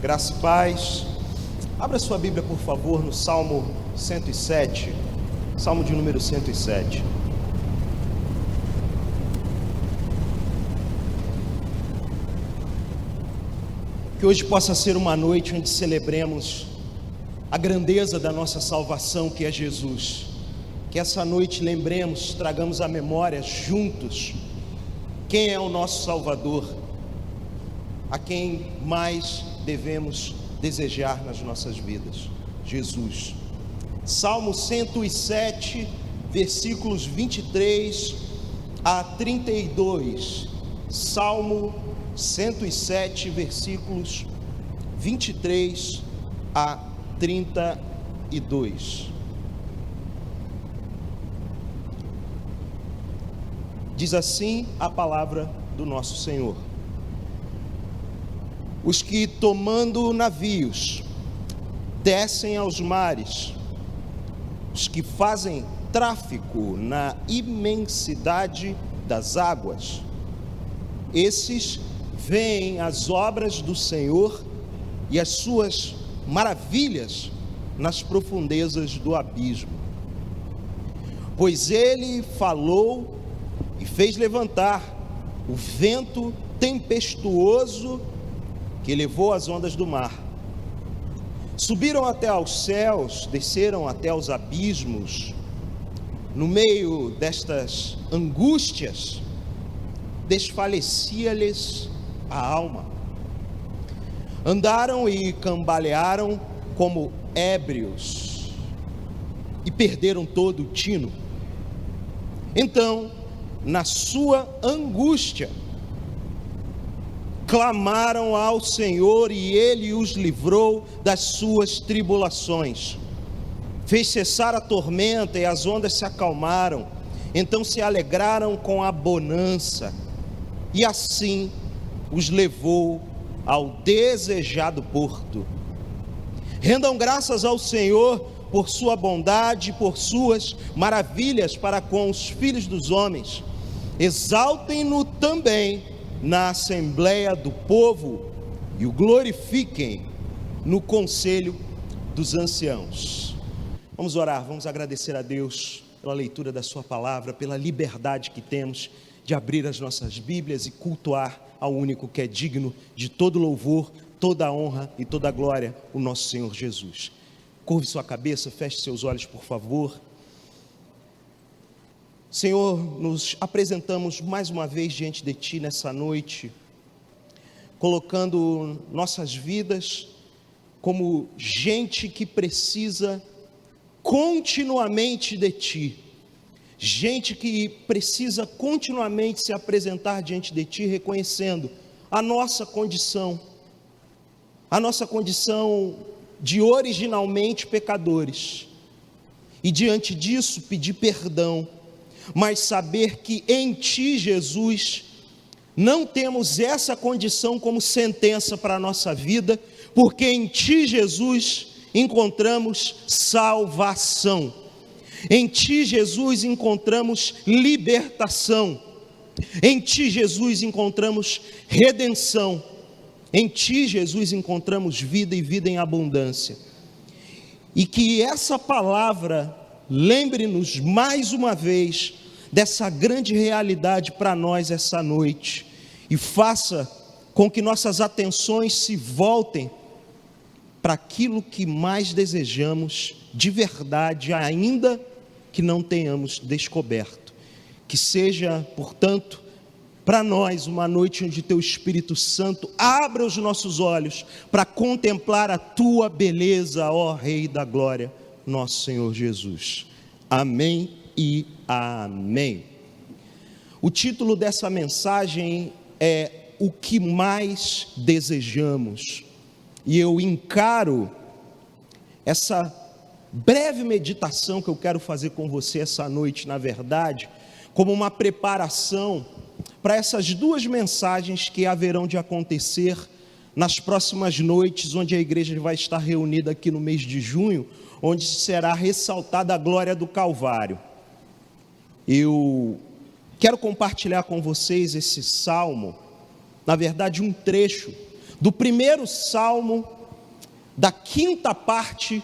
Graça e paz. Abra sua Bíblia, por favor, no Salmo 107. Salmo de número 107. Que hoje possa ser uma noite onde celebremos a grandeza da nossa salvação, que é Jesus. Que essa noite lembremos, tragamos à memória juntos quem é o nosso Salvador, a quem mais devemos desejar nas nossas vidas: Jesus. Salmo 107, versículos 23 a 32. Salmo 107, versículos 23 a 32. Diz assim a palavra do nosso Senhor: os que, tomando navios, descem aos mares, os que fazem tráfico na imensidade das águas, esses veem as obras do Senhor e as suas maravilhas nas profundezas do abismo. Pois ele falou e fez levantar o vento tempestuoso que levou as ondas do mar. Subiram até aos céus, desceram até os abismos. No meio destas angústias, desfalecia-lhes a alma. Andaram e cambalearam como ébrios e perderam todo o tino. Então, na sua angústia, clamaram ao Senhor e Ele os livrou das suas tribulações. Fez cessar a tormenta e as ondas se acalmaram. Então se alegraram com a bonança, e assim os levou ao desejado porto. Rendam graças ao Senhor por sua bondade, por suas maravilhas para com os filhos dos homens. Exaltem-no também na assembleia do povo e o glorifiquem no conselho dos anciãos. Vamos orar, vamos agradecer a Deus pela leitura da sua palavra, pela liberdade que temos de abrir as nossas Bíblias e cultuar ao único que é digno de todo louvor, toda honra e toda glória, o nosso Senhor Jesus. Curve sua cabeça, feche seus olhos, por favor. Senhor, nos apresentamos mais uma vez diante de Ti nessa noite, colocando nossas vidas como gente que precisa continuamente de Ti, gente que precisa continuamente se apresentar diante de Ti, reconhecendo a nossa condição de originalmente pecadores, e diante disso pedir perdão, mas saber que em Ti, Jesus, não temos essa condição como sentença para a nossa vida, porque em Ti, Jesus, encontramos salvação, em Ti, Jesus, encontramos libertação, em Ti, Jesus, encontramos redenção, em Ti, Jesus, encontramos vida e vida em abundância. E que essa palavra lembre-nos mais uma vez dessa grande realidade para nós essa noite, e faça com que nossas atenções se voltem para aquilo que mais desejamos de verdade, ainda que não tenhamos descoberto. Que seja, portanto, para nós uma noite onde Teu Espírito Santo abra os nossos olhos para contemplar a Tua beleza, ó Rei da Glória, nosso Senhor Jesus. Amém e amém. O título dessa mensagem é O que mais desejamos, e eu encaro essa breve meditação que eu quero fazer com você essa noite, na verdade, como uma preparação para essas duas mensagens que haverão de acontecer nas próximas noites, onde a igreja vai estar reunida aqui no mês de junho, onde será ressaltada a glória do Calvário. Eu quero compartilhar com vocês esse salmo, na verdade um trecho do primeiro salmo da quinta parte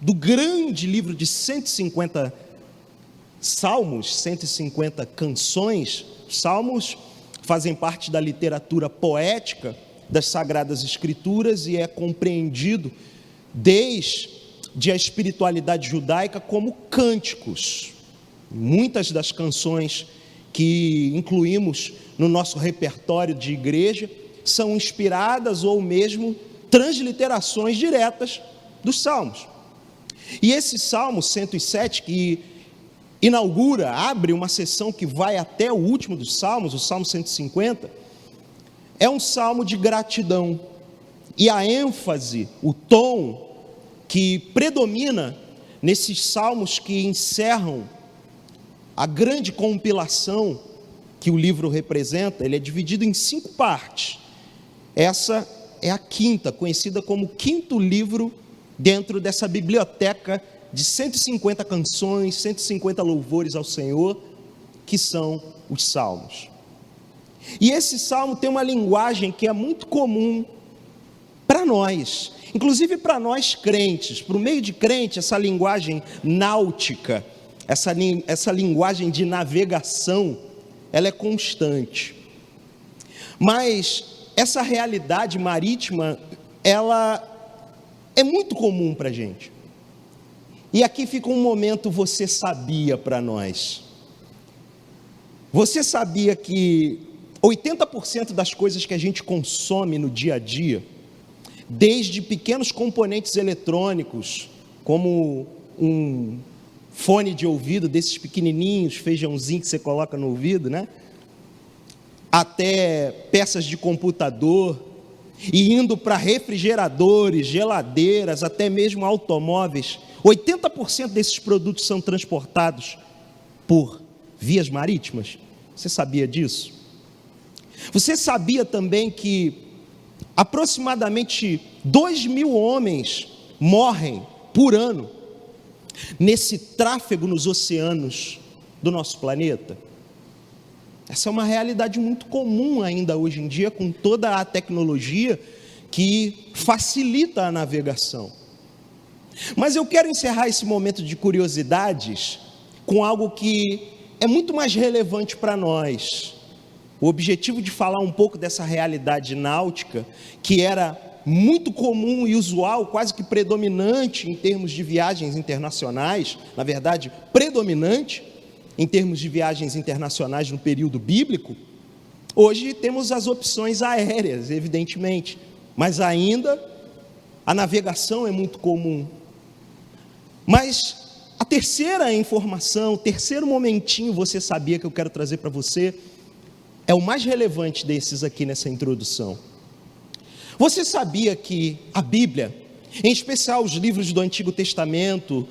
do grande livro de 150 salmos, 150 canções. Salmos fazem parte da literatura poética das Sagradas Escrituras e é compreendido desde a espiritualidade judaica como cânticos. Muitas das canções que incluímos no nosso repertório de igreja são inspiradas ou mesmo transliterações diretas dos Salmos. E esse Salmo 107, que abre uma sessão que vai até o último dos Salmos, o Salmo 150, é um salmo de gratidão. E a ênfase, o tom que predomina nesses salmos que encerram a grande compilação que o livro representa, ele é dividido em 5 partes. Essa é a quinta, conhecida como o quinto livro dentro dessa biblioteca de 150 canções, 150 louvores ao Senhor, que são os salmos. E esse salmo tem uma linguagem que é muito comum para nós, inclusive para nós crentes. Para o meio de crente, essa linguagem náutica, essa linguagem de navegação, ela é constante. Mas essa realidade marítima, ela é muito comum para a gente. E aqui fica um momento você sabia para nós. Você sabia que 80% das coisas que a gente consome no dia a dia, desde pequenos componentes eletrônicos, como um fone de ouvido desses pequenininhos, feijãozinho que você coloca no ouvido, né? Até peças de computador, e indo para refrigeradores, geladeiras, até mesmo automóveis, 80% desses produtos são transportados por vias marítimas. Você sabia disso? Você sabia também que aproximadamente 2.000 homens morrem por ano nesse tráfego nos oceanos do nosso planeta? Essa é uma realidade muito comum ainda hoje em dia, com toda a tecnologia que facilita a navegação. Mas eu quero encerrar esse momento de curiosidades com algo que é muito mais relevante para nós. O objetivo de falar um pouco dessa realidade náutica, que era muito comum e usual, quase que predominante em termos de viagens internacionais, na verdade, predominante em termos de viagens internacionais no período bíblico. Hoje temos as opções aéreas, evidentemente, mas ainda a navegação é muito comum. Mas a terceira informação, o terceiro momentinho, você sabia, que eu quero trazer para você, é o mais relevante desses aqui nessa introdução. Você sabia que a Bíblia, em especial os livros do Antigo Testamento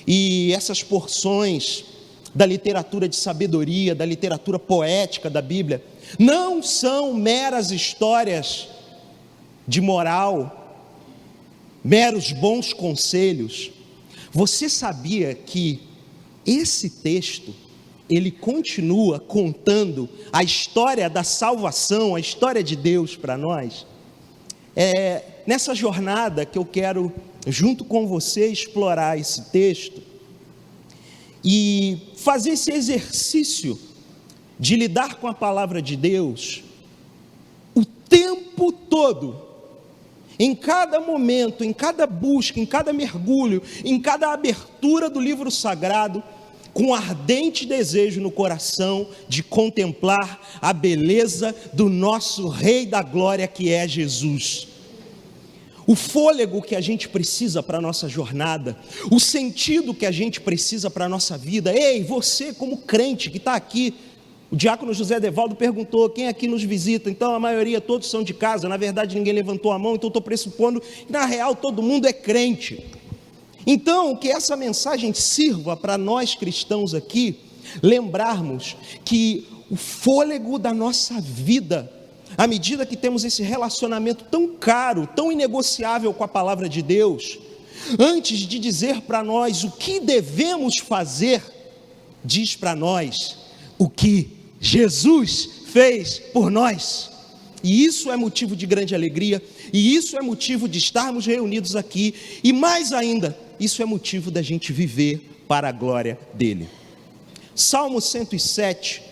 e essas porções da literatura de sabedoria, da literatura poética da Bíblia, não são meras histórias de moral, meros bons conselhos? Você sabia que esse texto, ele continua contando a história da salvação, a história de Deus para nós? É nessa jornada que eu quero, junto com você, explorar esse texto e fazer esse exercício de lidar com a palavra de Deus o tempo todo, em cada momento, em cada busca, em cada mergulho, em cada abertura do livro sagrado, com ardente desejo no coração de contemplar a beleza do nosso Rei da Glória, que é Jesus. O fôlego que a gente precisa para a nossa jornada, o sentido que a gente precisa para a nossa vida. Ei, você como crente que está aqui, o diácono José Devaldo perguntou, quem aqui nos visita? Então a maioria, todos são de casa. Na verdade ninguém levantou a mão, então estou pressupondo que na real todo mundo é crente. Então que essa mensagem sirva para nós cristãos aqui, lembrarmos que o fôlego da nossa vida, à medida que temos esse relacionamento tão caro, tão inegociável com a palavra de Deus, antes de dizer para nós o que devemos fazer, diz para nós o que Jesus fez por nós. E isso é motivo de grande alegria, e isso é motivo de estarmos reunidos aqui, e mais ainda, isso é motivo da gente viver para a glória dele. Salmo 107,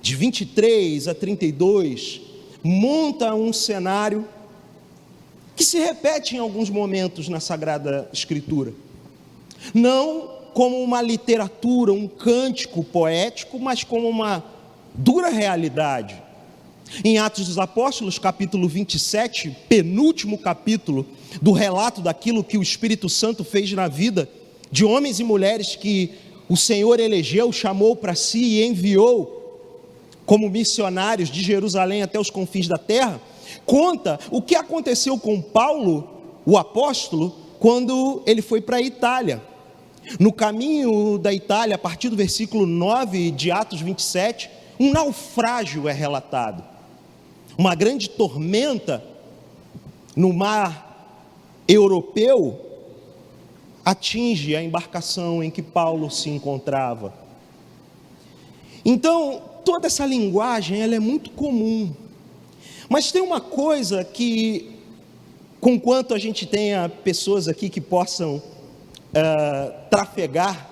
de 23 a 32, monta um cenário que se repete em alguns momentos na Sagrada Escritura. Não como uma literatura, um cântico poético, mas como uma dura realidade. Em Atos dos Apóstolos, capítulo 27, penúltimo capítulo do relato daquilo que o Espírito Santo fez na vida de homens e mulheres que o Senhor elegeu, chamou para si e enviou como missionários de Jerusalém até os confins da terra, conta o que aconteceu com Paulo, o apóstolo, quando ele foi para a Itália. No caminho da Itália, a partir do versículo 9 de Atos 27, um naufrágio é relatado. Uma grande tormenta no mar europeu atinge a embarcação em que Paulo se encontrava. Então, toda essa linguagem ela é muito comum. Mas tem uma coisa que, conquanto a gente tenha pessoas aqui que possam trafegar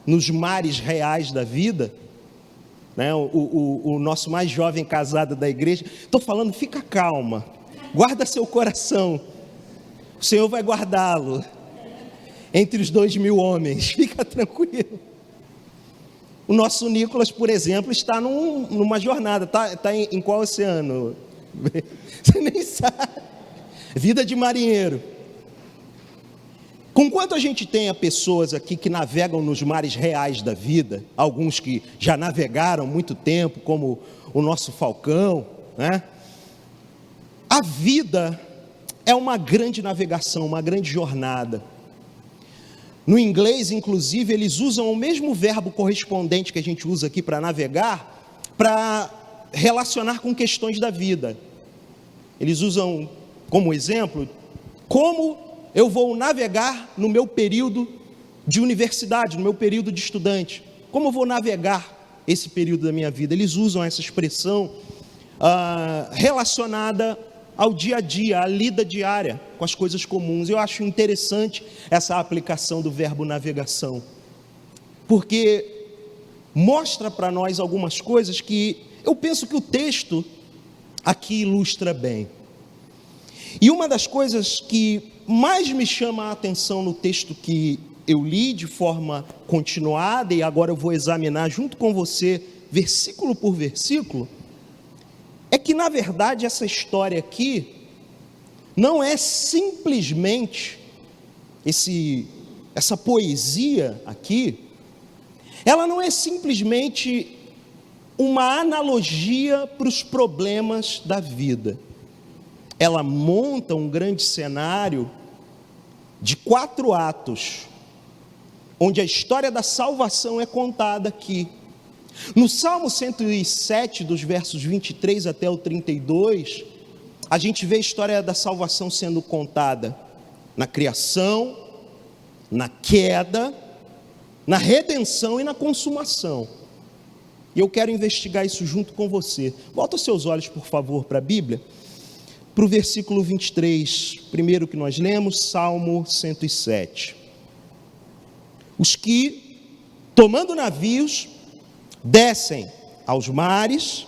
nos mares reais da vida, né? O nosso mais jovem casado da igreja, estou falando, fica calma, guarda seu coração, o Senhor vai guardá-lo entre os 2.000 homens, fica tranquilo. O nosso Nicolas, por exemplo, está numa jornada, está em qual oceano? Você nem sabe, vida de marinheiro. Conquanto a gente tenha pessoas aqui que navegam nos mares reais da vida, alguns que já navegaram muito tempo, como o nosso Falcão, né? A vida é uma grande navegação, uma grande jornada. No inglês, inclusive, eles usam o mesmo verbo correspondente que a gente usa aqui para navegar, para relacionar com questões da vida. Eles usam como exemplo, como eu vou navegar no meu período de universidade, no meu período de estudante. Como eu vou navegar esse período da minha vida? Eles usam essa expressão relacionada ao dia a dia, à lida diária com as coisas comuns. Eu acho interessante essa aplicação do verbo navegação, porque mostra para nós algumas coisas que eu penso que o texto aqui ilustra bem. E uma das coisas que mais me chama a atenção no texto que eu li de forma continuada, e agora eu vou examinar junto com você, versículo por versículo, é que na verdade essa história aqui não é simplesmente essa poesia aqui, ela não é simplesmente uma analogia para os problemas da vida. Ela monta um grande cenário de 4 atos, onde a história da salvação é contada aqui. No Salmo 107, dos versos 23 até o 32, a gente vê a história da salvação sendo contada na criação, na queda, na redenção e na consumação. E eu quero investigar isso junto com você. Volta os seus olhos, por favor, para a Bíblia, para o versículo 23, primeiro que nós lemos, Salmo 107. Os que, tomando navios, descem aos mares,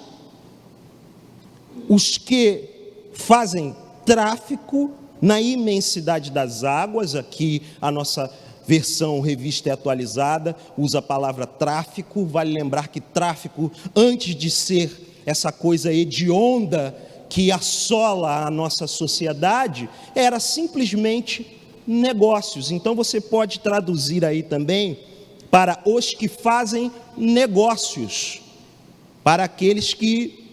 os que fazem tráfico na imensidade das águas. Aqui a nossa versão revista e atualizada usa a palavra tráfico. Vale lembrar que tráfico, antes de ser essa coisa hedionda que assola a nossa sociedade, era simplesmente negócios. Então você pode traduzir aí também para os que fazem negócios, para aqueles que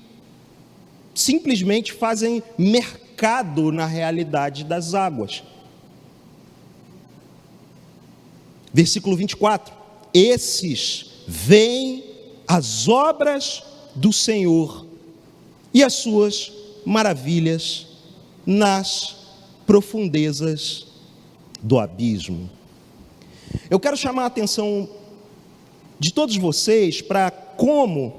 simplesmente fazem mercado na realidade das águas. Versículo 24: esses veem as obras do Senhor e as suas maravilhas nas profundezas do abismo. Eu quero chamar a atenção de todos vocês para como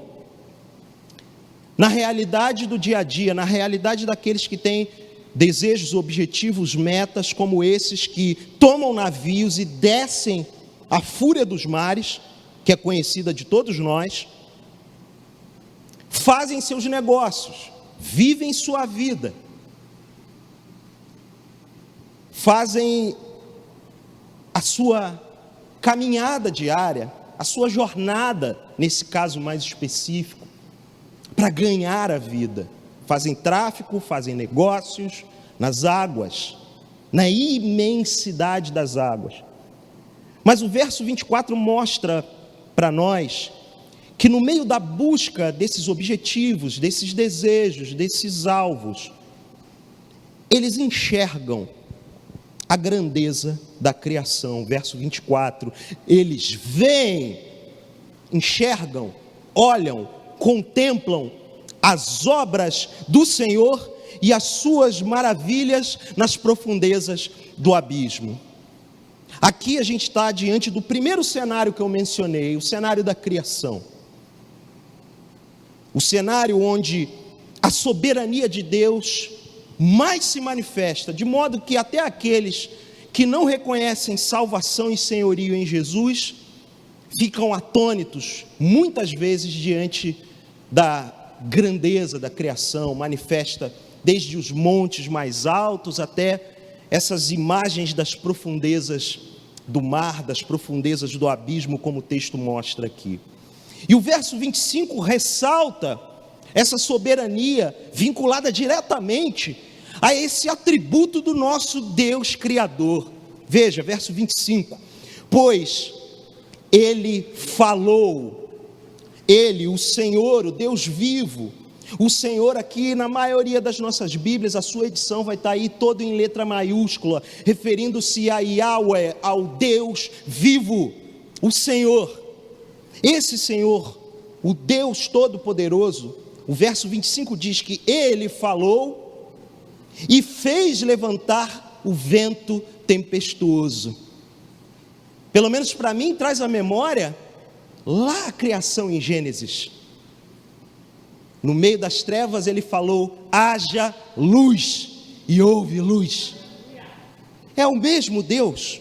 na realidade do dia a dia, na realidade daqueles que têm desejos, objetivos, metas como esses, que tomam navios e descem a fúria dos mares, que é conhecida de todos nós, fazem seus negócios, vivem sua vida, fazem a sua caminhada diária, a sua jornada, nesse caso mais específico, para ganhar a vida. Fazem tráfico, fazem negócios nas águas, na imensidade das águas. Mas o verso 24 mostra para nós que no meio da busca desses objetivos, desses desejos, desses alvos, eles enxergam a grandeza da criação. Verso 24, eles veem, enxergam, olham, contemplam as obras do Senhor e as suas maravilhas nas profundezas do abismo. Aqui a gente está diante do primeiro cenário que eu mencionei, o cenário da criação. O cenário onde a soberania de Deus mais se manifesta, de modo que até aqueles que não reconhecem salvação e senhorio em Jesus, ficam atônitos, muitas vezes, diante da grandeza da criação, manifesta desde os montes mais altos até essas imagens das profundezas do mar, das profundezas do abismo, como o texto mostra aqui. E o verso 25 ressalta essa soberania vinculada diretamente a esse atributo do nosso Deus Criador. Veja, verso 25: pois Ele falou, Ele, o Senhor, o Deus vivo. O Senhor aqui, na maioria das nossas Bíblias, a sua edição vai estar aí todo em letra maiúscula, referindo-se a Yahweh, ao Deus vivo, o Senhor. Esse Senhor, o Deus Todo-Poderoso, o verso 25 diz que Ele falou e fez levantar o vento tempestuoso. Pelo menos para mim traz à memória lá a criação em Gênesis. No meio das trevas Ele falou: haja luz, e houve luz. É o mesmo Deus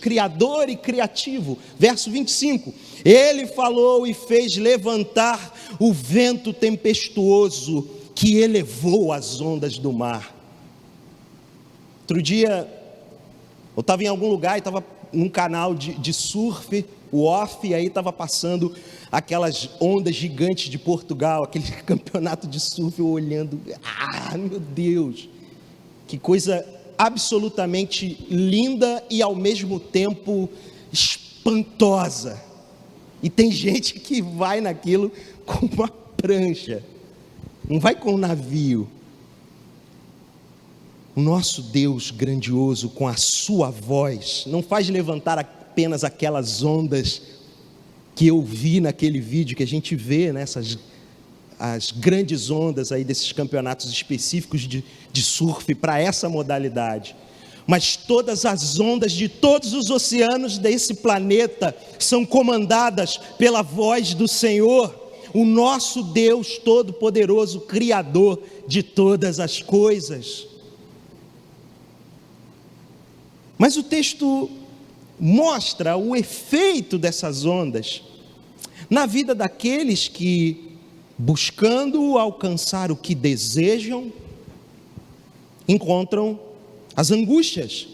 criador e criativo. Verso 25: Ele falou e fez levantar o vento tempestuoso que elevou as ondas do mar. Outro dia eu estava em algum lugar e estava num canal de surf, o off, e aí estava passando aquelas ondas gigantes de Portugal, aquele campeonato de surf, eu olhando, meu Deus, que coisa absolutamente linda e ao mesmo tempo espantosa. E tem gente que vai naquilo com uma prancha, não vai com um navio. O nosso Deus grandioso, com a sua voz, não faz levantar apenas aquelas ondas que eu vi naquele vídeo que a gente vê, né, as grandes ondas aí desses campeonatos específicos de surf para essa modalidade, mas todas as ondas de todos os oceanos desse planeta são comandadas pela voz do Senhor, o nosso Deus Todo-Poderoso, Criador de todas as coisas. Mas o texto mostra o efeito dessas ondas na vida daqueles que, buscando alcançar o que desejam, encontram as angústias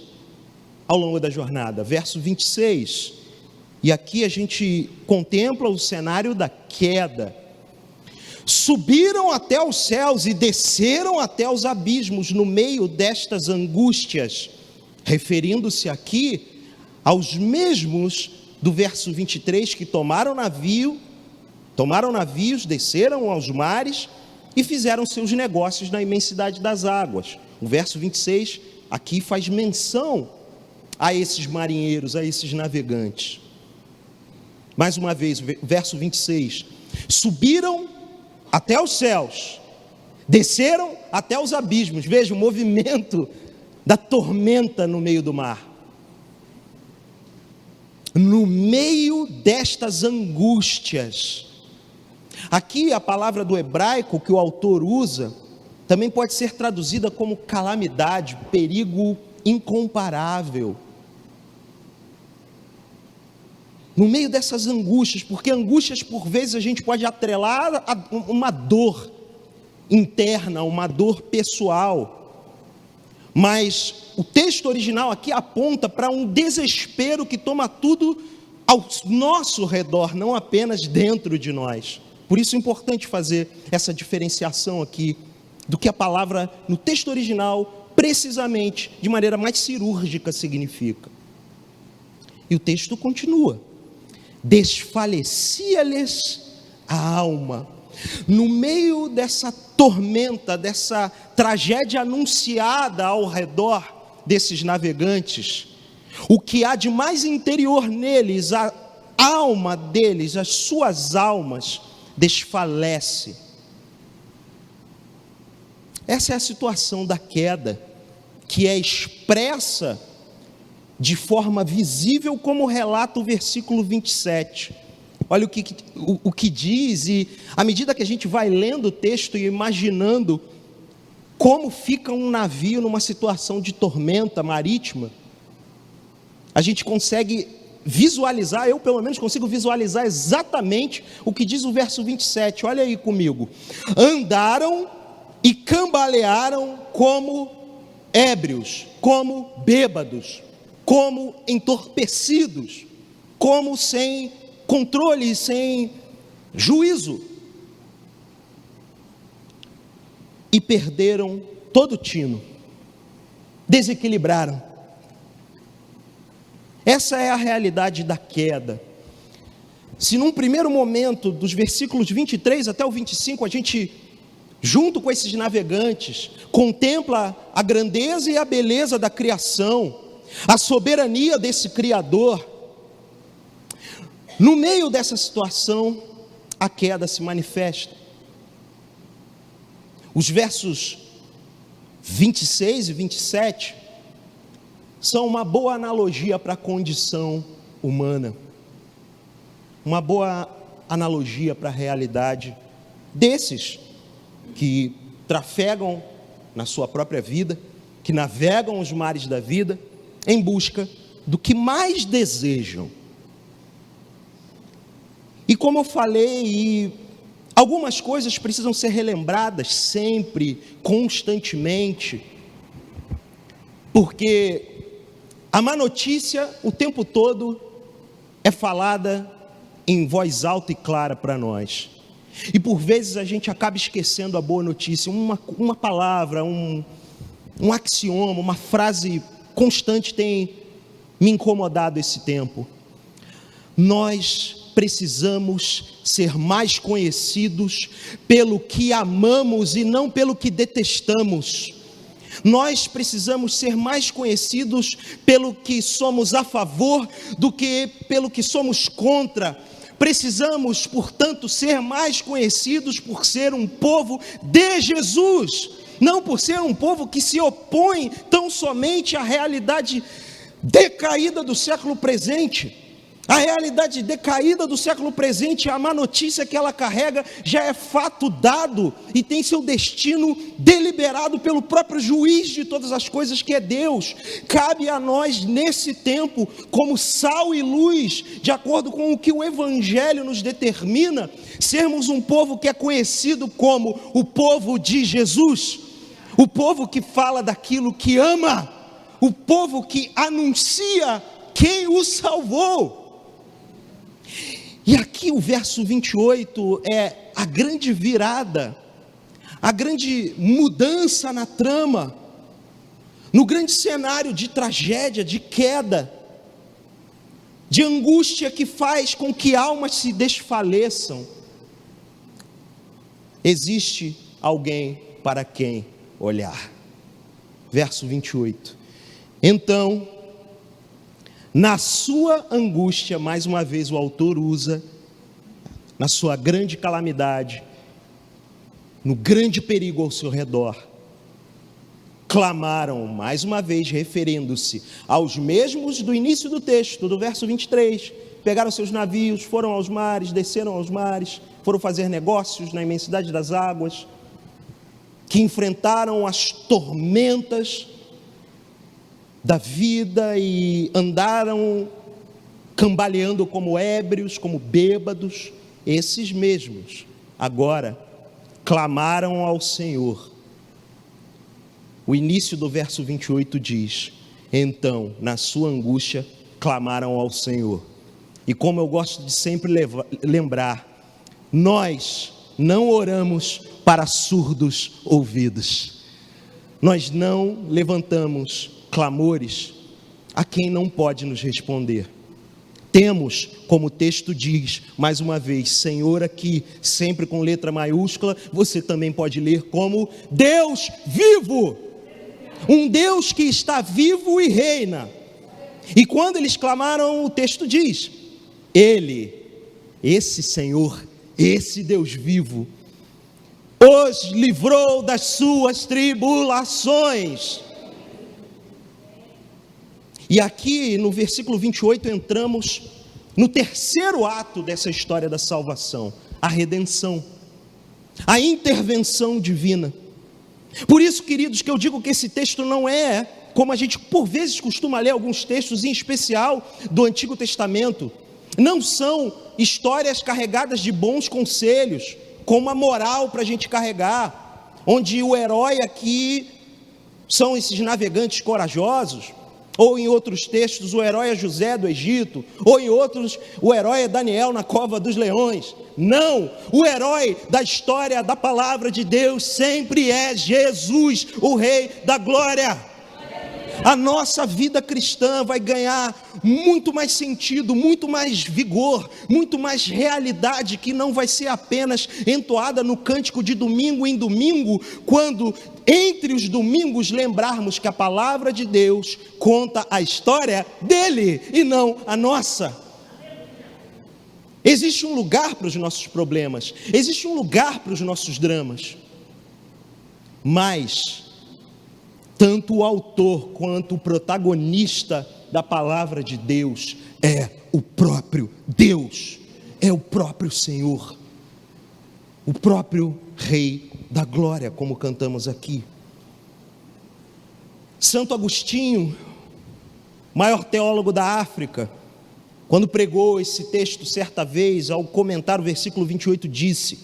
ao longo da jornada. Verso 26, e aqui a gente contempla o cenário da queda. Subiram até os céus e desceram até os abismos no meio destas angústias, referindo-se aqui aos mesmos do verso 23 que tomaram navios, desceram aos mares e fizeram seus negócios na imensidade das águas. O verso 26 aqui faz menção a esses marinheiros, a esses navegantes. Mais uma vez, verso 26: subiram até os céus, desceram até os abismos. Veja o movimento da tormenta no meio do mar. No meio destas angústias, Aqui a palavra do hebraico que o autor usa também pode ser traduzida como calamidade, perigo incomparável. No meio dessas angústias, porque angústias por vezes a gente pode atrelar a uma dor interna, uma dor pessoal, mas o texto original aqui aponta para um desespero que toma tudo ao nosso redor, não apenas dentro de nós. Por isso é importante fazer essa diferenciação aqui do que a palavra no texto original, precisamente, de maneira mais cirúrgica, significa. E o texto continua: desfalecia-lhes a alma. No meio dessa tormenta, dessa tragédia anunciada ao redor desses navegantes, o que há de mais interior neles, a alma deles, as suas almas, desfalece. Essa é a situação da queda, que é expressa de forma visível, como relata o versículo 27. Olha o que diz, e à medida que a gente vai lendo o texto e imaginando como fica um navio numa situação de tormenta marítima, a gente consegue visualizar, eu pelo menos consigo visualizar exatamente o que diz o verso 27, olha aí comigo: andaram e cambalearam como ébrios, como bêbados, como entorpecidos, como sem controle, sem juízo, e perderam todo o tino, desequilibraram. Essa é a realidade da queda. Se num primeiro momento, dos versículos 23 até o 25, a gente, junto com esses navegantes, contempla a grandeza e a beleza da criação, a soberania desse Criador, no meio dessa situação, a queda se manifesta. Os versos 26 e 27 são uma boa analogia para a condição humana, uma boa analogia para a realidade desses que trafegam na sua própria vida, que navegam os mares da vida em busca do que mais desejam. E como eu falei, algumas coisas precisam ser relembradas sempre, constantemente, porque a má notícia o tempo todo é falada em voz alta e clara para nós. E por vezes a gente acaba esquecendo a boa notícia. Uma palavra, um axioma, uma frase constante tem me incomodado esse tempo. Nós precisamos ser mais conhecidos pelo que amamos e não pelo que detestamos. Nós precisamos ser mais conhecidos pelo que somos a favor do que pelo que somos contra. Precisamos, portanto, ser mais conhecidos por ser um povo de Jesus, não por ser um povo que se opõe tão somente à realidade decaída do século presente. A realidade decaída do século presente, a má notícia que ela carrega, já é fato dado e tem seu destino deliberado pelo próprio juiz de todas as coisas, que é Deus. Cabe a nós nesse tempo, como sal e luz, de acordo com o que o Evangelho nos determina, sermos um povo que é conhecido como o povo de Jesus, o povo que fala daquilo que ama, o povo que anuncia quem o salvou. E aqui o verso 28 é a grande virada, a grande mudança na trama, no grande cenário de tragédia, de queda, de angústia que faz com que almas se desfaleçam. Existe alguém para quem olhar. Verso 28. Então, na sua angústia, mais uma vez o autor usa, na sua grande calamidade, no grande perigo ao seu redor, clamaram, mais uma vez referindo-se aos mesmos do início do texto, do verso 23, pegaram seus navios, foram aos mares, desceram aos mares, foram fazer negócios na imensidade das águas, que enfrentaram as tormentas da vida e andaram cambaleando como ébrios, como bêbados. Esses mesmos agora clamaram ao Senhor. O início do verso 28 diz: então, na sua angústia, clamaram ao Senhor. E como eu gosto de sempre lembrar, nós não oramos para surdos ouvidos. Nós não levantamos clamores a quem não pode nos responder. Temos, como o texto diz, mais uma vez, Senhor aqui, sempre com letra maiúscula, você também pode ler como Deus vivo. Um Deus que está vivo e reina. E quando eles clamaram, o texto diz: Ele, esse Senhor, esse Deus vivo, os livrou das suas tribulações. E aqui no versículo 28 entramos no terceiro ato dessa história da salvação, a redenção, a intervenção divina. Por isso, queridos, que eu digo que esse texto não é como a gente por vezes costuma ler alguns textos, em especial do Antigo Testamento. Não são histórias carregadas de bons conselhos, com uma moral para a gente carregar, onde o herói aqui são esses navegantes corajosos, ou em outros textos o herói é José do Egito, ou em outros o herói é Daniel na cova dos leões. Não, o herói da história da palavra de Deus sempre é Jesus, o Rei da Glória. A nossa vida cristã vai ganhar muito mais sentido, muito mais vigor, muito mais realidade, que não vai ser apenas entoada no cântico de domingo em domingo, quando entre os domingos lembrarmos que a palavra de Deus conta a história dele e não a nossa. Existe um lugar para os nossos problemas, existe um lugar para os nossos dramas, mas tanto o autor quanto o protagonista da palavra de Deus é o próprio Deus, é o próprio Senhor, o próprio Rei da Glória, como cantamos aqui. Santo Agostinho, maior teólogo da África, quando pregou esse texto certa vez, ao comentar o versículo 28, disse: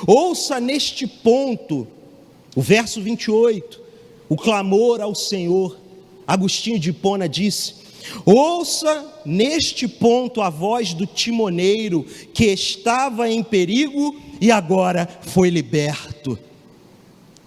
ouça neste ponto, o verso 28, o clamor ao Senhor. Agostinho de Hipona disse: ouça neste ponto a voz do timoneiro, que estava em perigo e agora foi liberto.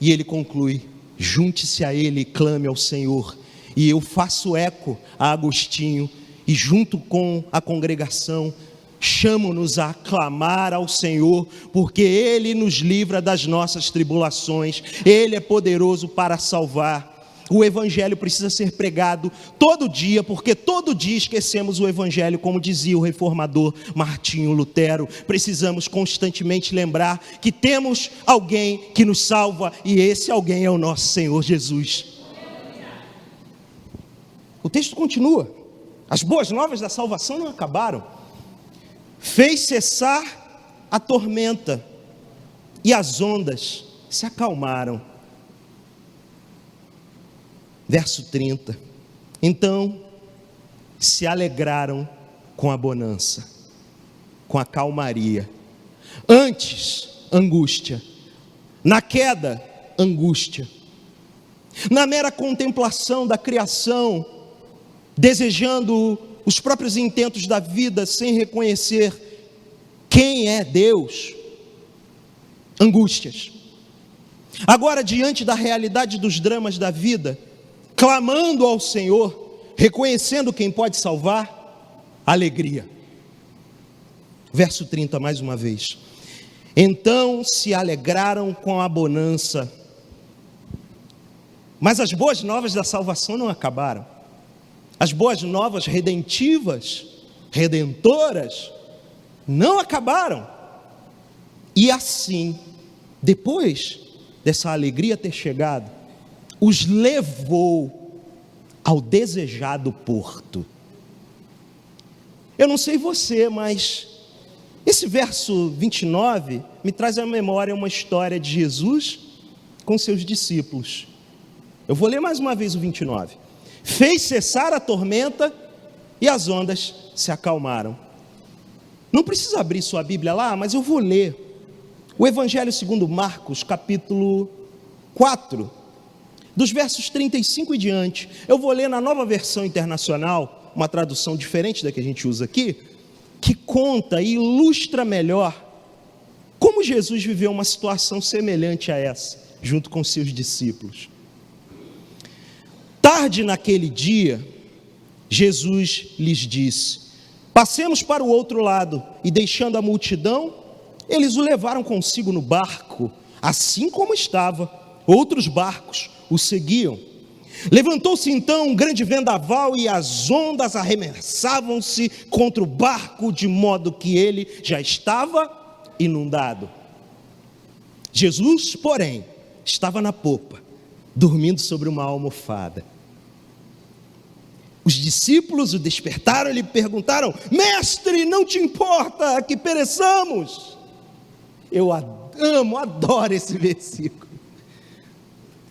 E ele conclui: junte-se a ele e clame ao Senhor. E eu faço eco a Agostinho, e junto com a congregação, chamo-nos a clamar ao Senhor, porque Ele nos livra das nossas tribulações, Ele é poderoso para salvar. O Evangelho precisa ser pregado todo dia, porque todo dia esquecemos o Evangelho, como dizia o reformador Martinho Lutero. Precisamos constantemente lembrar que temos alguém que nos salva, e esse alguém é o nosso Senhor Jesus. O texto continua: as boas novas da salvação não acabaram. Fez cessar a tormenta e as ondas se acalmaram. Verso 30. Então se alegraram com a bonança, com a calmaria. Antes, angústia. Na queda, angústia. Na mera contemplação da criação, desejando os próprios intentos da vida, sem reconhecer quem é Deus, angústias. Agora, diante da realidade dos dramas da vida, clamando ao Senhor, reconhecendo quem pode salvar, alegria. Verso 30 mais uma vez. Então se alegraram com a bonança. Mas as boas novas da salvação não acabaram. As boas novas redentivas, redentoras, não acabaram. E assim, depois dessa alegria ter chegado, os levou ao desejado porto. Eu não sei você, mas esse verso 29 me traz à memória uma história de Jesus com seus discípulos. Eu vou ler mais uma vez o 29. Fez cessar a tormenta e as ondas se acalmaram. Não precisa abrir sua Bíblia lá, mas eu vou ler o Evangelho segundo Marcos, capítulo 4, dos versos 35 e diante. Eu vou ler na Nova Versão Internacional, uma tradução diferente da que a gente usa aqui, que conta e ilustra melhor como Jesus viveu uma situação semelhante a essa, junto com seus discípulos. Tarde naquele dia, Jesus lhes disse: passemos para o outro lado. E deixando a multidão, eles o levaram consigo no barco, assim como estava. Outros barcos o seguiam. Levantou-se então um grande vendaval e as ondas arremessavam-se contra o barco, de modo que ele já estava inundado. Jesus, porém, estava na popa, dormindo sobre uma almofada. Os discípulos o despertaram e lhe perguntaram: mestre, não te importa que pereçamos? Eu adoro esse versículo.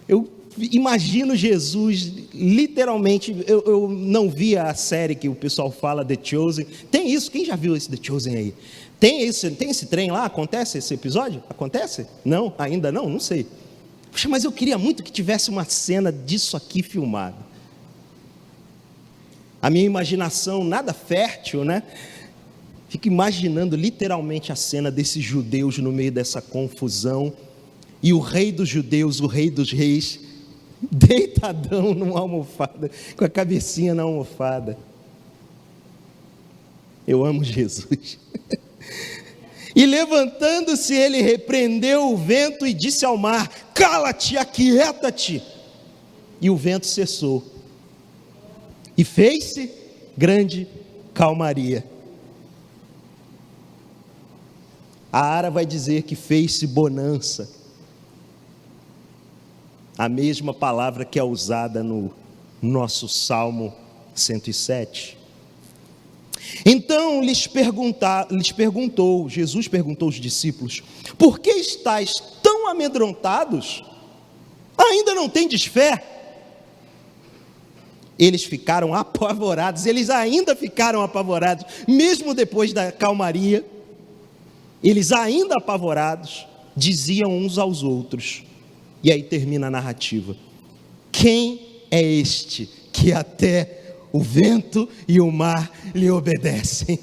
Eu imagino Jesus, literalmente, eu não vi a série que o pessoal fala, The Chosen. Tem isso, quem já viu esse The Chosen aí? Tem esse trem lá? Acontece esse episódio? Acontece? Não? Ainda não? Não sei. Poxa, mas eu queria muito que tivesse uma cena disso aqui filmada. A minha imaginação, nada fértil, né? Fico imaginando literalmente a cena desses judeus no meio dessa confusão, e o rei dos judeus, o rei dos reis, deitadão numa almofada, com a cabecinha na almofada. Eu amo Jesus. E levantando-se, ele repreendeu o vento e disse ao mar: cala-te, aquieta-te. E o vento cessou. E fez-se grande calmaria. A Ara vai dizer que fez-se bonança. A mesma palavra que é usada no nosso Salmo 107. Então Jesus perguntou aos discípulos: por que estáis tão amedrontados? Ainda não tendes fé? Eles ficaram apavorados, eles ainda ficaram apavorados, mesmo depois da calmaria, eles ainda apavorados, diziam uns aos outros, e aí termina a narrativa: quem é este que até o vento e o mar lhe obedecem?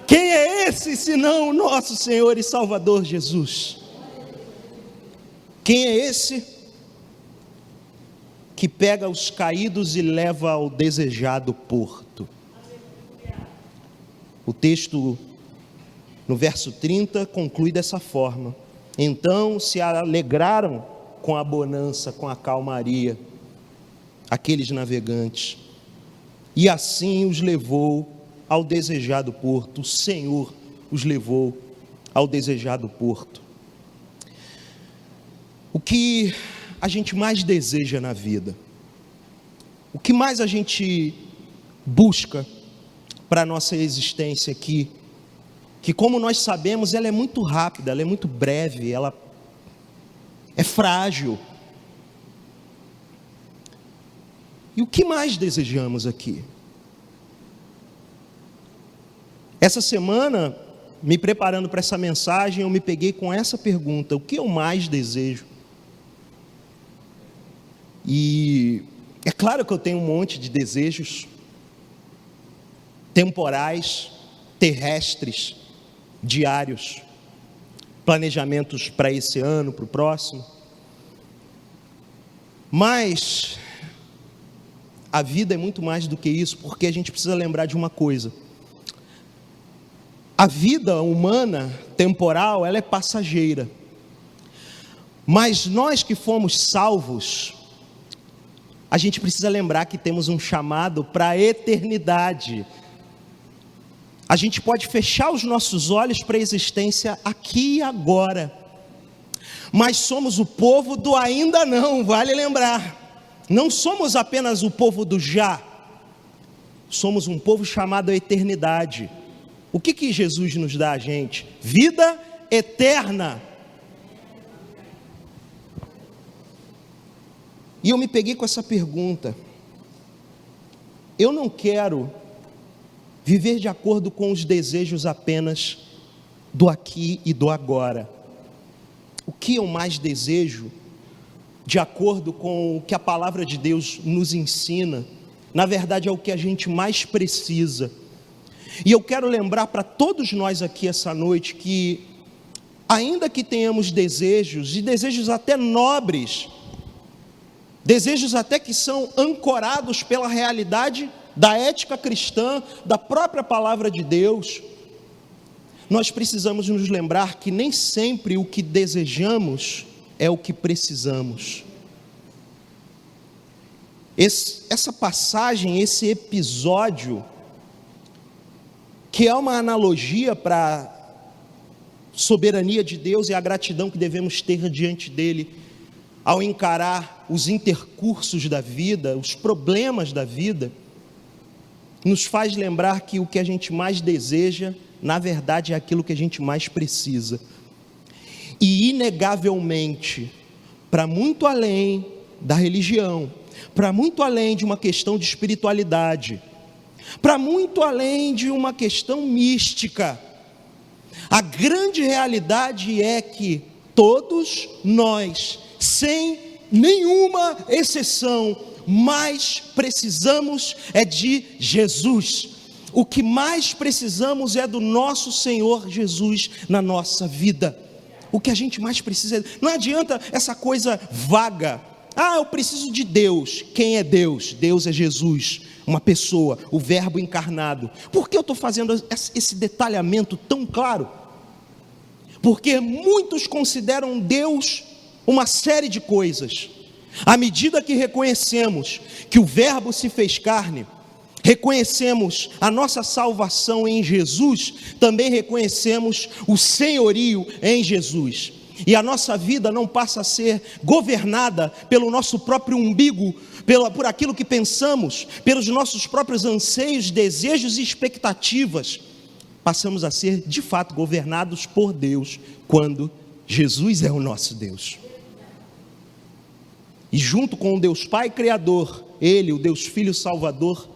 Quem é esse senão o nosso Senhor e Salvador Jesus? Quem é esse que pega os caídos e leva ao desejado porto? O texto, no verso 30, conclui dessa forma: então se alegraram com a bonança, com a calmaria, aqueles navegantes, e assim os levou ao desejado porto. O Senhor os levou ao desejado porto. O que a gente mais deseja na vida, o que mais a gente busca para a nossa existência aqui, que, como nós sabemos, ela é muito rápida, ela é muito breve, ela é frágil. E o que mais desejamos aqui? Essa semana, me preparando para essa mensagem, eu me peguei com essa pergunta: o que eu mais desejo? E é claro que eu tenho um monte de desejos temporais, terrestres, diários, planejamentos para esse ano, para o próximo. Mas a vida é muito mais do que isso, porque a gente precisa lembrar de uma coisa: a vida humana, temporal, ela é passageira. Mas nós que fomos salvos, a gente precisa lembrar que temos um chamado para a eternidade. A gente pode fechar os nossos olhos para a existência aqui e agora, mas somos o povo do ainda não, vale lembrar. Não somos apenas o povo do já, somos um povo chamado à eternidade. O que Jesus nos dá a gente? Vida eterna. E eu me peguei com essa pergunta. Eu não quero viver de acordo com os desejos apenas do aqui e do agora. O que eu mais desejo, de acordo com o que a palavra de Deus nos ensina, na verdade é o que a gente mais precisa. E eu quero lembrar para todos nós aqui essa noite que, ainda que tenhamos desejos, e desejos até nobres, desejos até que são ancorados pela realidade da ética cristã, da própria palavra de Deus, nós precisamos nos lembrar que nem sempre o que desejamos é o que precisamos. Essa passagem, esse episódio, que é uma analogia para a soberania de Deus e a gratidão que devemos ter diante dele, ao encarar os intercursos da vida, os problemas da vida, nos faz lembrar que o que a gente mais deseja, na verdade, é aquilo que a gente mais precisa. E inegavelmente, para muito além da religião, para muito além de uma questão de espiritualidade, para muito além de uma questão mística, a grande realidade é que todos nós, sem nenhuma exceção, mais precisamos é de Jesus. O que mais precisamos é do nosso Senhor Jesus na nossa vida. O que a gente mais precisa é... Não adianta essa coisa vaga. Eu preciso de Deus. Quem é Deus? Deus é Jesus, uma pessoa, o verbo encarnado. Por que eu estou fazendo esse detalhamento tão claro? Porque muitos consideram Deus uma série de coisas. À medida que reconhecemos que o verbo se fez carne, reconhecemos a nossa salvação em Jesus, também reconhecemos o senhorio em Jesus. E a nossa vida não passa a ser governada pelo nosso próprio umbigo, por aquilo que pensamos, pelos nossos próprios anseios, desejos e expectativas. Passamos a ser de fato governados por Deus, quando Jesus é o nosso Deus. E junto com o Deus Pai Criador, Ele, o Deus Filho Salvador,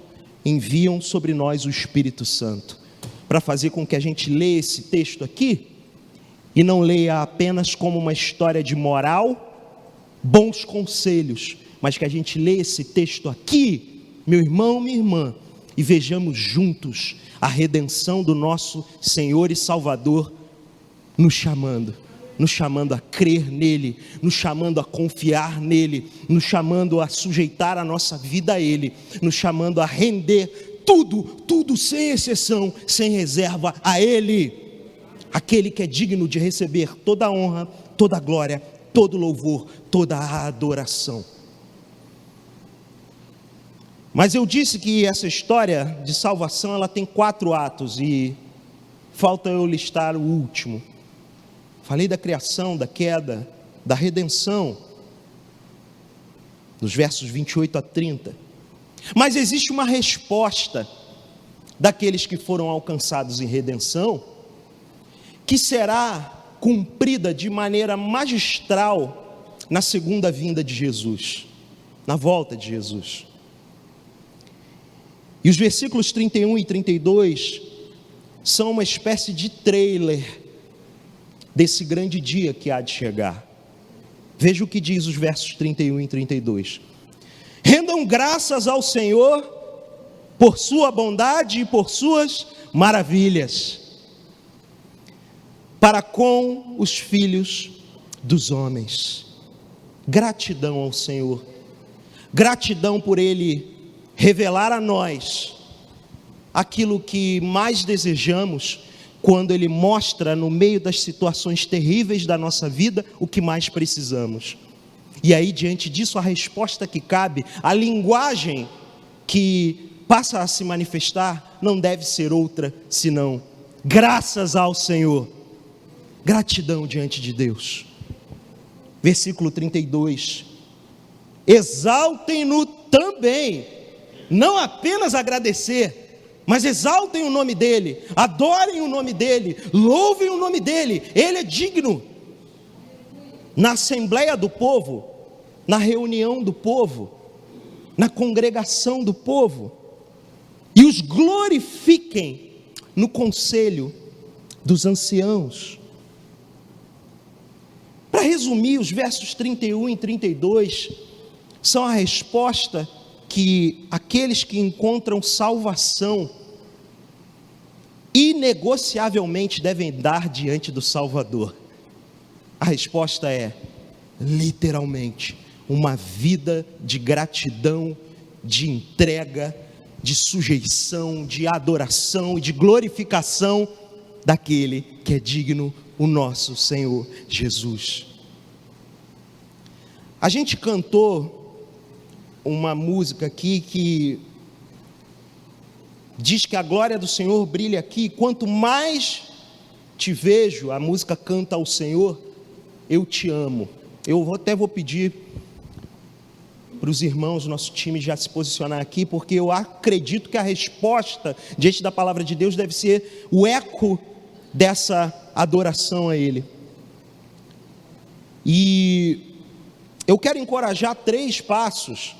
enviam sobre nós o Espírito Santo, para fazer com que a gente leia esse texto aqui, e não leia apenas como uma história de moral, bons conselhos, mas que a gente leia esse texto aqui, meu irmão, minha irmã, e vejamos juntos a redenção do nosso Senhor e Salvador, nos chamando a crer nele, nos chamando a confiar nele, nos chamando a sujeitar a nossa vida a ele, nos chamando a render tudo sem exceção, sem reserva a ele, aquele que é digno de receber toda a honra, toda a glória, todo o louvor, toda a adoração. Mas eu disse que essa história de salvação, ela tem 4 atos, e falta eu listar o último. Falei da criação, da queda, da redenção, nos versos 28 a 30. Mas existe uma resposta daqueles que foram alcançados em redenção, que será cumprida de maneira magistral na segunda vinda de Jesus, na volta de Jesus. E os versículos 31 e 32 são uma espécie de trailer desse grande dia que há de chegar. Veja o que diz os versos 31 e 32. Rendam graças ao Senhor por sua bondade e por suas maravilhas para com os filhos dos homens. Gratidão ao Senhor, gratidão por Ele revelar a nós aquilo que mais desejamos, quando Ele mostra no meio das situações terríveis da nossa vida o que mais precisamos. E aí, diante disso, a resposta que cabe, a linguagem que passa a se manifestar, não deve ser outra senão graças ao Senhor, gratidão diante de Deus. Versículo 32: exaltem-no também não apenas agradecer, mas exaltem o nome dEle, adorem o nome dEle, louvem o nome dEle, Ele é digno. Na assembleia do povo, na reunião do povo, na congregação do povo, e os glorifiquem no conselho dos anciãos. Para resumir, os versos 31 e 32 são a resposta que aqueles que encontram salvação inegociavelmente devem dar diante do Salvador. A resposta é, literalmente, uma vida de gratidão, de entrega, de sujeição, de adoração e de glorificação daquele que é digno, o nosso Senhor Jesus. A gente cantou uma música aqui que diz que a glória do Senhor brilha aqui. Quanto mais te vejo, a música canta ao Senhor, eu te amo. Eu até vou pedir para os irmãos do nosso time já se posicionar aqui, porque eu acredito que a resposta diante da palavra de Deus deve ser o eco dessa adoração a Ele. E eu quero encorajar 3 passos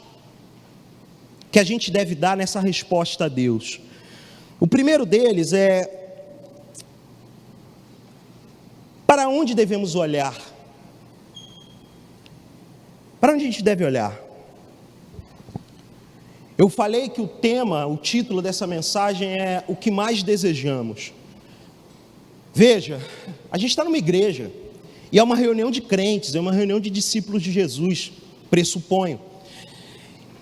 que a gente deve dar nessa resposta a Deus. O primeiro deles é: para onde devemos olhar? Para onde a gente deve olhar? Eu falei que o título dessa mensagem é o que mais desejamos. Veja, a gente está numa igreja, e é uma reunião de crentes, é uma reunião de discípulos de Jesus, pressuponho.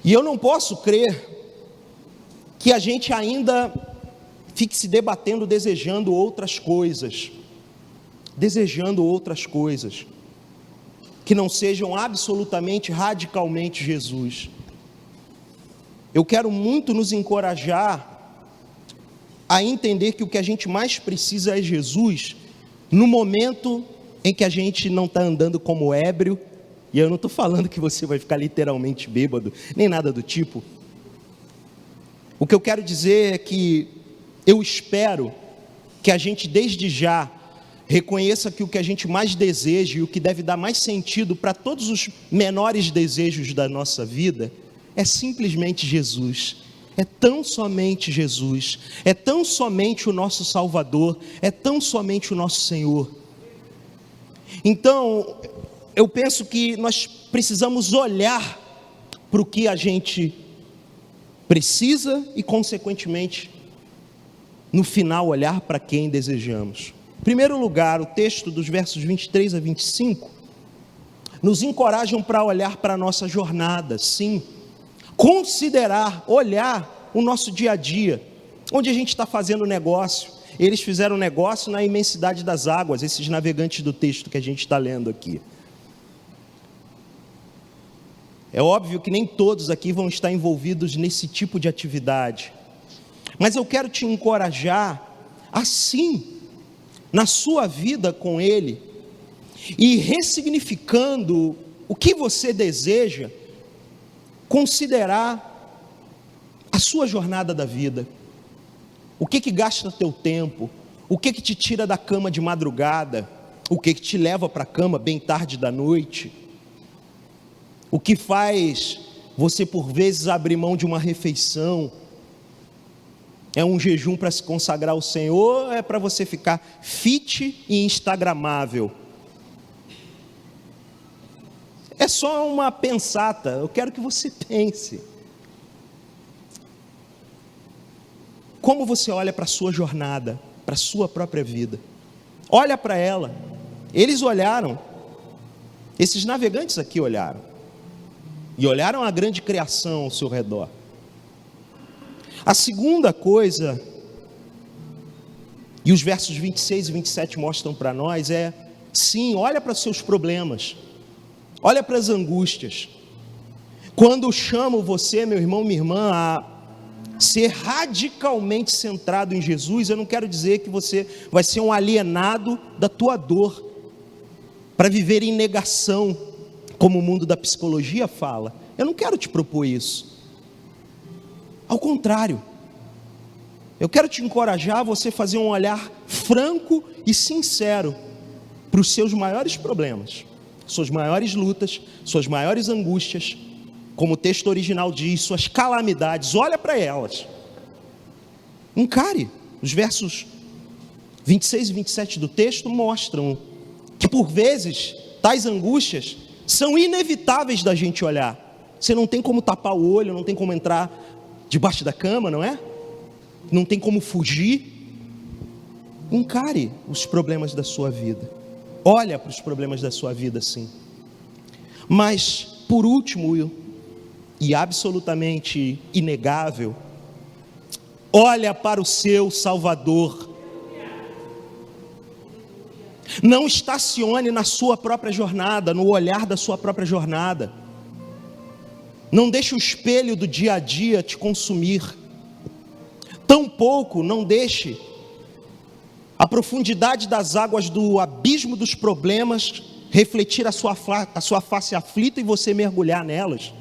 E eu não posso crer que a gente ainda fique se debatendo, desejando outras coisas, que não sejam absolutamente, radicalmente Jesus. Eu quero muito nos encorajar a entender que o que a gente mais precisa é Jesus, no momento em que a gente não está andando como ébrio, e eu não estou falando que você vai ficar literalmente bêbado, nem nada do tipo. O que eu quero dizer é que eu espero que a gente desde já reconheça que o que a gente mais deseja e o que deve dar mais sentido para todos os menores desejos da nossa vida é simplesmente Jesus. É tão somente Jesus, é tão somente o nosso Salvador, é tão somente o nosso Senhor. Então, eu penso que nós precisamos olhar para o que a gente precisa e, consequentemente, no final, olhar para quem desejamos. Em primeiro lugar, o texto dos versos 23 a 25 nos encorajam para olhar para a nossa jornada, sim, considerar, olhar o nosso dia a dia, onde a gente está fazendo negócio. Eles fizeram negócio na imensidade das águas, esses navegantes do texto que a gente está lendo aqui. É óbvio que nem todos aqui vão estar envolvidos nesse tipo de atividade, mas eu quero te encorajar, assim, na sua vida com Ele, e ressignificando o que você deseja, considerar a sua jornada da vida. O que gasta teu tempo? O que te tira da cama de madrugada? O que te leva para a cama bem tarde da noite? O que faz você por vezes abrir mão de uma refeição? É um jejum para se consagrar ao Senhor? Ou é para você ficar fit e instagramável? É só uma pensata, eu quero que você pense. Como você olha para a sua jornada, para a sua própria vida? Olha para ela. Eles olharam, esses navegantes aqui olharam, e olharam a grande criação ao seu redor. A segunda coisa, e os versos 26 e 27 mostram para nós, é, sim, olha para os seus problemas, olha para as angústias. Quando eu chamo você, meu irmão, minha irmã, a ser radicalmente centrado em Jesus, eu não quero dizer que você vai ser um alienado da tua dor, para viver em negação, como o mundo da psicologia fala. Eu não quero te propor isso. Ao contrário, eu quero te encorajar a você fazer um olhar franco e sincero para os seus maiores problemas, suas maiores lutas, suas maiores angústias, como o texto original diz, suas calamidades. Olha para elas, encare. Os versos 26 e 27 do texto mostram que por vezes tais angústias são inevitáveis da gente olhar. Você não tem como tapar o olho, não tem como entrar debaixo da cama, não é? Não tem como fugir. Encare os problemas da sua vida. Olha para os problemas da sua vida, sim. Mas, por último, e absolutamente inegável, olha para o seu Salvador. Não estacione na sua própria jornada, no olhar da sua própria jornada. Não deixe o espelho do dia a dia te consumir. Tampouco não deixe a profundidade das águas do abismo dos problemas refletir a sua face aflita e você mergulhar nelas.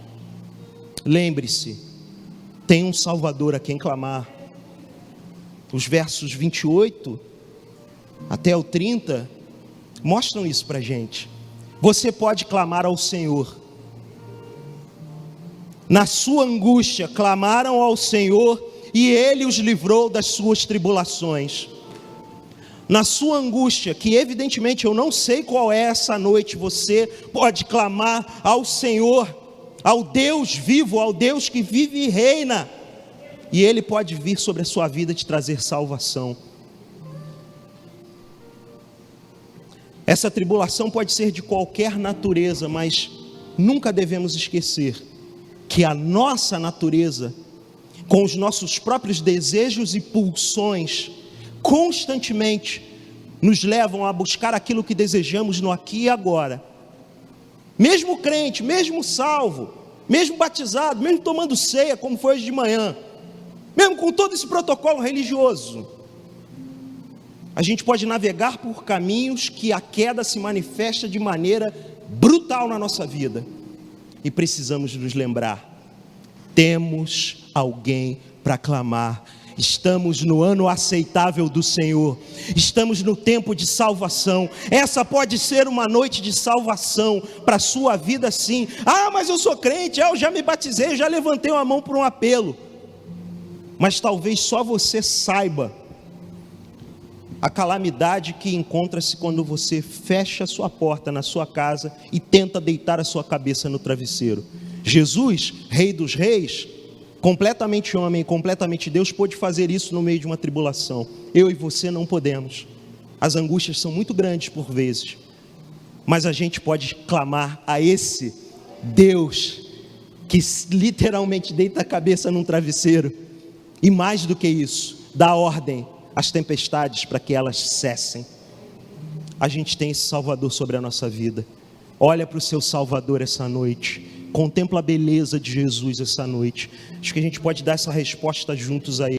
Lembre-se, tem um Salvador a quem clamar. Os versos 28 até o 30 mostram isso para a gente. Você pode clamar ao Senhor. Na sua angústia clamaram ao Senhor e Ele os livrou das suas tribulações. Na sua angústia, que evidentemente eu não sei qual é essa noite, você pode clamar ao Senhor, ao Deus vivo, ao Deus que vive e reina, e Ele pode vir sobre a sua vida te trazer salvação. Essa tribulação pode ser de qualquer natureza, mas nunca devemos esquecer que a nossa natureza, com os nossos próprios desejos e pulsões, constantemente nos levam a buscar aquilo que desejamos no aqui e agora. Mesmo crente, mesmo salvo, mesmo batizado, mesmo tomando ceia, como foi hoje de manhã, mesmo com todo esse protocolo religioso, a gente pode navegar por caminhos que a queda se manifesta de maneira brutal na nossa vida. E precisamos nos lembrar, temos alguém para clamar. Estamos no ano aceitável do Senhor, estamos no tempo de salvação. Essa pode ser uma noite de salvação para a sua vida, sim. Ah, mas eu sou crente, eu já me batizei, eu já levantei uma mão para um apelo. Mas talvez só você saiba a calamidade que encontra-se quando você fecha a sua porta na sua casa e tenta deitar a sua cabeça no travesseiro. Jesus, Rei dos Reis, completamente homem e completamente Deus, pôde fazer isso no meio de uma tribulação. Eu e você não podemos. As angústias são muito grandes por vezes, mas a gente pode clamar a esse Deus que literalmente deita a cabeça num travesseiro, e mais do que isso, dá ordem às tempestades para que elas cessem. A gente tem esse Salvador sobre a nossa vida. Olha para o seu Salvador essa noite, contempla a beleza de Jesus essa noite. Acho que a gente pode dar essa resposta juntos a Ele.